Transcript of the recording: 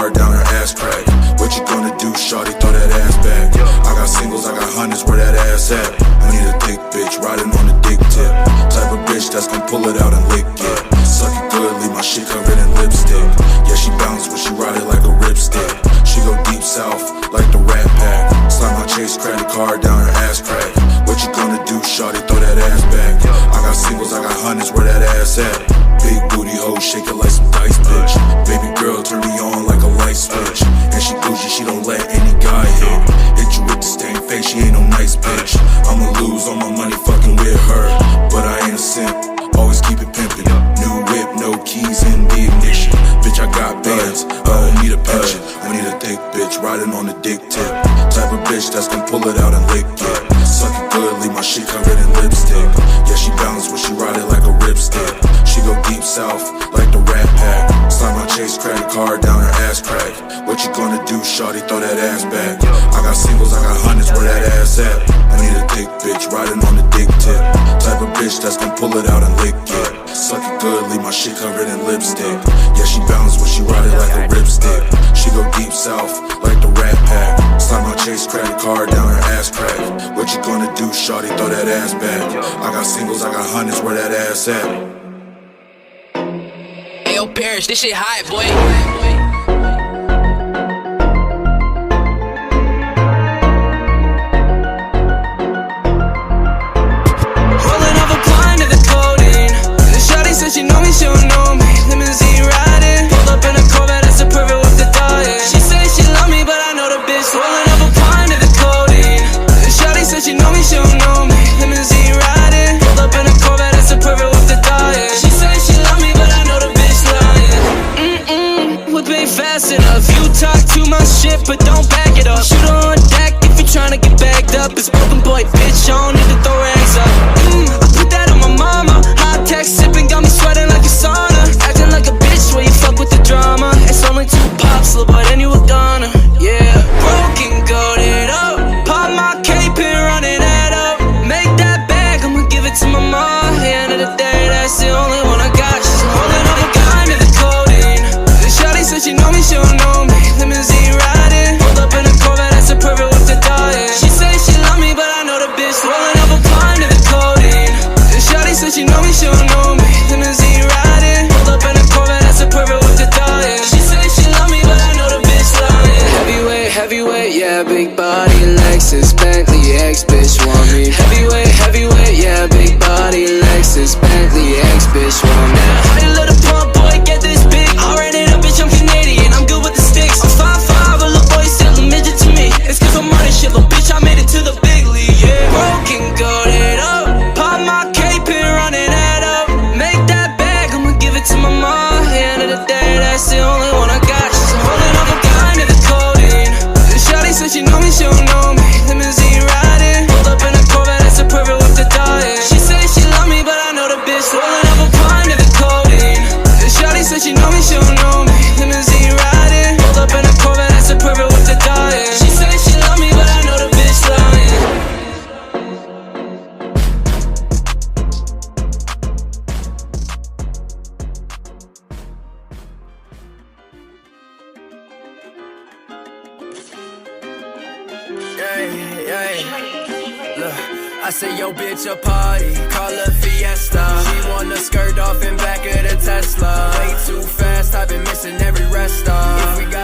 car down her ass crack. What you gonna do, shawty, throw that ass back. I got singles, I got hundreds, where that ass at? I need a thick bitch, riding on the dick tip. Type of bitch that's gon' pull it out and lick it. Suck it good, leave my shit covered in lipstick. Yeah, she bounce when she ride it like a ripstick. She go deep south, like the Rat Pack. Slide my Chase credit card down her ass crack. What you gonna do, shawty, throw that ass back. I got singles, I got hundreds, where that ass at? Big booty hoe, shake it like some dice, bitch. Baby girl, turn me on like a light switch. And she bougie, she don't let any guy hit. Hit you with the stained face, she ain't no nice bitch. I'ma lose all my money fucking with her, but I ain't a simp, always keep it pimpin'. New whip, no keys in the ignition. Bitch, I got bands, I don't need a pension. I need a thick bitch, riding on the dick tip. Type of bitch that's gon' pull it out and lick it. Suck it good, leave my shit covered in lipstick. Yeah, she bounce when she ride it like a ripstick. She go deep south, like the Rat Pack. Slide my Chase credit card down her ass crack. What you gonna do, shawty, throw that ass back. I got singles, I got hundreds, where that ass at? I need a thick bitch, riding on the dick tip. Type of bitch that's gon' pull it out and lick it. Suck it good, leave my shit covered in lipstick. Yeah, she bounce when she ride it like a ripstick. She go deep south, like the Rat Pack. Slide my Chase credit card down her ass crack. What you gonna do, shawty, throw that ass back. I got singles, I got hundreds, where that ass at? Ayo, Parrish, this shit hot, boy. She know me, she don't know me. Limousine riding, pulled up in a Corvette, that's a perfect with the diet. She say she love me, but I know the bitch rolling up a pint of the codeine. Shawty said she know me, she don't know me. Limousine riding, pulled up in a Corvette, that's a perfect with the diet. She say she love me, but I know the bitch lying. Whip ain't fast enough. You talk too much shit, but don't back it up. Shoot her on deck if you tryna get backed up. It's broken boy, bitch, I don't need to throw rags up. I put that on my mama. High tech sipping got me sweating like a sauna. Acting like a bitch where you fuck with the drama. It's only 2 pops, little boy, then you a goner. Yeah, broken, goated up. Pop my cape and running that up. Make that bag, I'ma give it to my mom. At the end of the day, that's the only one I got. She's holding up a gun to the codeine. Shawty said she know me, she don't know me. Limousine riding, pulled up in a Corvette, that's a perfect with the diet. She say she love me, but I know the bitch rolling up a pint to the codeine. Shawty said she know me, she don't know me. Limousine riding, pulled up in a Corvette, that's a perfect with the diet. She say she love me, but I know the bitch lying. Heavyweight, heavyweight, yeah, big body, Lexus, Bentley, ex-bitch want me. Heavyweight, heavyweight, yeah, big body, Lexus, Bentley, ex-bitch want me. How you let a pump boy get this big? I ran it up, bitch, I'm Canadian, I'm good with the sticks. I'm 5'5", a little boy still a midget to me. It's cause I'm running shit, little bitch, I made it to the big league, yeah. Broken, goated up, pop my cape and running that up. Make that bag, I'ma give it to my mom. At the end of the day, that's the only one I got. She's holding up a gun to the codeine. Shawty said she know me, she don't know me. Limousine riding, pulled up in a Corvette, that's a perfect with the diet. She say she love me, but I know the bitch rolling up a pint to the codeine. Shawty said she know me, she don't know me. Limousine riding, pulled up in a Corvette, that's a perfect with the diet. She say she love me, but I know the bitch lying. Look, I say yo bitch a party, call her Fiesta. She wanna skirt off in back of the Tesla. Way too fast, I've been missing every rest stop. If we got